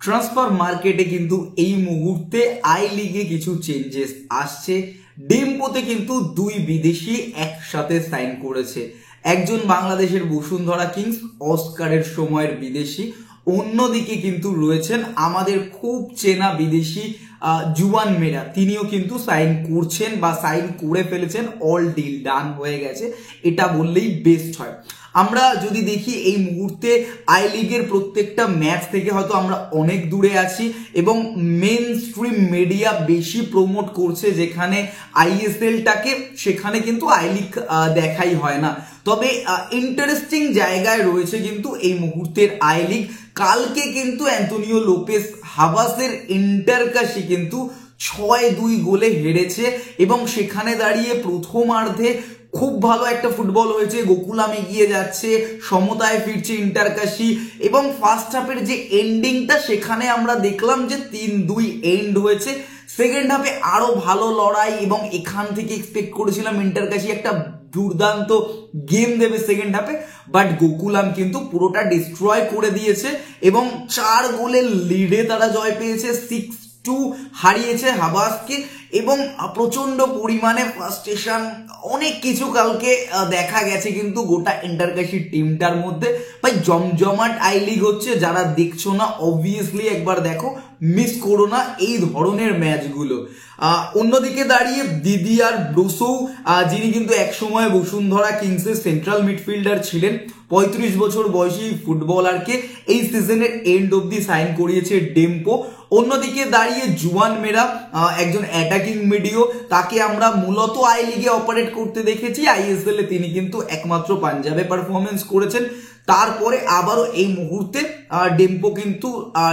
Transfer মার্কেটে কিন্তু এই মুহূর্তে আই লিগে কিছু চেঞ্জেস আসছে। ডেম্পোতে কিন্তু দুই বিদেশি একসাথে সাইন করেছে, একজন বাংলাদেশের বসুন্ধরা কিংস অস্কারের সময়ের বিদেশি, অন্যদিকে কিন্তু রয়েছেন আমাদের খুব চেনা বিদেশি জুয়ান মেরা, তিনিও কিন্তু সাইন করছেন বা সাইন করে ফেলেছেন, অল ডিল ডান হয়ে গেছে এটা বললেই বেস্ট হয়। আমরা যদি দেখি এই মুহূর্তে আই লিগের প্রত্যেকটা ম্যাচ থেকে হয়তো আমরা অনেক দূরে আছি এবং মেন স্ট্রিম মিডিয়া বেশি প্রমোট করছে যেখানে আইএসএলটাকে, সেখানে কিন্তু আই লিগ দেখাই হয় না। তবে ইন্টারেস্টিং জায়গায় রয়েছে কিন্তু এই মুহূর্তের আই লিগ। কালকে কিন্তু অ্যান্তোনিও লোপেস হাবাসের ইন্টারকাশি কিন্তু 6-2 গোলে হেরেছে এবং সেখানে দাঁড়িয়ে প্রথমার্ধে খুব ভালো একটা ফুটবল হয়েছে, গোকুলাম এগিয়ে যাচ্ছে, সমতায় ফিরছে ইন্টারকাশি এবং ফার্স্ট হাফের যে এন্ডিংটা সেখানে আমরা দেখলাম যে 3-2 এন্ড হয়েছে। সেকেন্ড হাফে আরো ভালো লড়াই এবং এখান থেকে এক্সপেক্ট করেছিলাম ইন্টারকাশি একটা দুর্দান্ত গেম দেবে সেকেন্ড হাফে, বাট গোকুলাম কিন্তু পুরোটা ডিস্ট্রয় করে দিয়েছে এবং 4 গোলের লিডে তারা জয় পেয়েছে, 6-2 হারিয়েছে হাবাসকে এবং প্রচন্ড পরিমাণে ফ্রাস্ট্রেশন, অনেক কিছু কালকে দেখা গেছে কিন্তু গোটা ইন্টারকাশি টিমটার মধ্যে। ভাই জমজমাট আই লিগ হচ্ছে, যারা দেখছো না অবভিয়াসলি একবার দেখো, মিস করো না এই ধরনের ম্যাচগুলো। অন্যদিকে দাঁড়িয়ে দিদিয়ার ব্রোসো, যিনি কিন্তু একসময় বসুন্ধরা কিংসের সেন্ট্রাল মিডফিল্ডার ছিলেন, 35 বছর বয়সী ফুটবলারকে এই সিজনের এন্ড অব্দি সাইন করিয়েছে ডেম্পো। অন্যদিকে দাঁড়িয়ে জুয়ান মেরা, একজন অ্যাটাকিং মিডিও, তাকে আমরা মূলত আই লিগে অপারেট করতে দেখেছি, আইএসএল এ তিনি কিন্তু একমাত্র পাঞ্জাবে পারফরমেন্স করেছেন। তারপরে আবারও এই মুহূর্তে ডেম্পো কিন্তু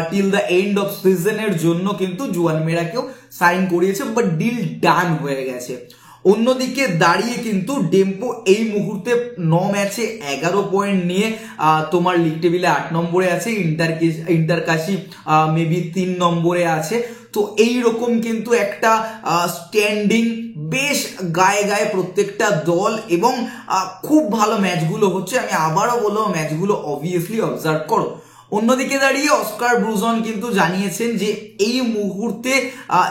টিল দ্য এন্ড অফ সিজনের জন্য কিন্তু জুয়ান মেরাকেও সাইন করিয়েছে, বাট ডিল ডান হয়ে গেছে। অন্যদিকে দাঁড়িয়ে কিন্তু ডেম্পো এই মুহূর্তে 9 ম্যাচে 11 পয়েন্ট নিয়ে তোমার লিগ টেবিলে 8 নম্বরে আছে, ইন্টারকাশি মেবি 3 নম্বরে আছে। তো এইরকম কিন্তু একটা স্ট্যান্ডিং বেশ গায়ে গায়ে প্রত্যেকটা দল এবং খুব ভালো ম্যাচগুলো হচ্ছে। আমি আবারও বলবো ম্যাচগুলো অবভিয়াসলি অবজার্ভ করো। অন্যদিকে দাঁড়িয়ে অস্কার ব্রুজন কিন্তু জানিয়েছেন যে এই মুহূর্তে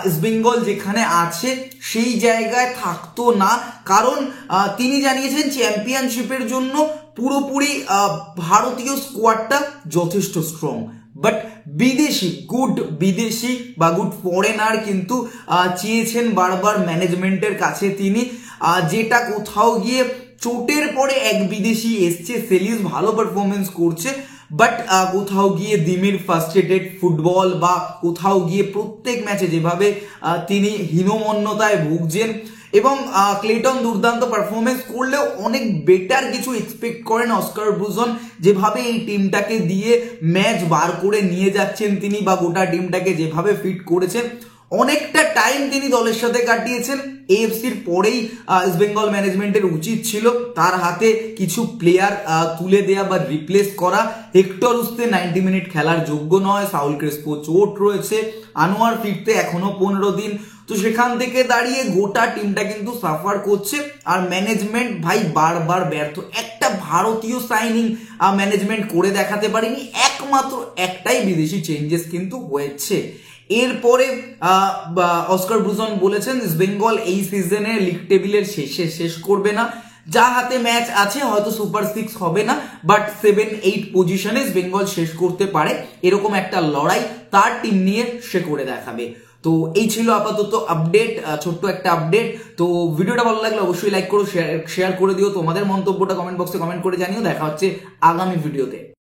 ইস্ট বেঙ্গল যেখানে আছে সেই জায়গায় থাকতো না, কারণ তিনি জানিয়েছেন চ্যাম্পিয়নশিপের জন্য পুরোপুরি ভারতীয় স্কোয়াডটা যথেষ্ট স্ট্রং, বাট গুড বিদেশি বা গুড ফরেনার কিন্তু চেয়েছেন বারবার ম্যানেজমেন্টের কাছে তিনি, যেটা কোথাও গিয়ে চোটের পরে এক বিদেশি এসছে, সেলিস ভালো পারফরমেন্স করছে, বাট কোথাও গিয়ে দিমির ফার্স্ট্রেটেড ফুটবল বা কোথাও গিয়ে প্রত্যেক ম্যাচে যেভাবে তিনি হীনমন্যতায় ভুগছেন এবং ক্লেটন দুর্দান্ত পারফরমেন্স করলেও অনেক বেটার কিছু এক্সপেক্ট করেন অস্কার ব্রুজন, যেভাবে এই টিমটাকে দিয়ে ম্যাচ বার করে নিয়ে যাচ্ছেন তিনি বা গোটা টিমটাকে যেভাবে ফিট করেছেন। অনেকটা টাইম তিনি দলের সাথে কাটিয়েছেন, এএফসির পরেই ইস্ট বেঙ্গল ম্যানেজমেন্টের উচিত ছিল তার হাতে কিছু প্লেয়ার তুলে দেয়া বা রিপ্লেস করা। হেক্টর উস্তে 90 মিনিট খেলার যোগ্য নয়, সাউল ক্রেসপো চোট রয়েছে, আনোয়ার ফিরতে এখনো 15 দিন। তো সেখান থেকে দাঁড়িয়ে গোটা টিমটা কিন্তু সাফার করছে আর ম্যানেজমেন্ট ভাই বারবার ব্যর্থ। একটা ভারতীয় সাইনিং ম্যানেজমেন্ট করে দেখাতে পারেনি, একমাত্র একটাই বিদেশি চেঞ্জেস কিন্তু হয়েছে। এরপরে অস্কার ব্রুজন বলেছেন ইস্ট বেঙ্গল এই সিজনে লিগ টেবিলের শেষ করবে না, যা হাতে ম্যাচ আছে হয়তো সুপার 6 হবে না, বাট 7-8 পজিশনে ইস্ট বেঙ্গল শেষ করতে পারে, এরকম একটা লড়াই তার টিম নিয়ে সে করে দেখাবে। তো এই ছিল আপাতত আপডেট, ছোট্ট একটা আপডেট। তো ভিডিওটা ভালো লাগলে অবশ্যই লাইক করো, শেয়ার করে দিও, তোমাদের মন্তব্যটা কমেন্ট বক্সে কমেন্ট করে জানিও। দেখা হচ্ছে আগামী ভিডিওতে।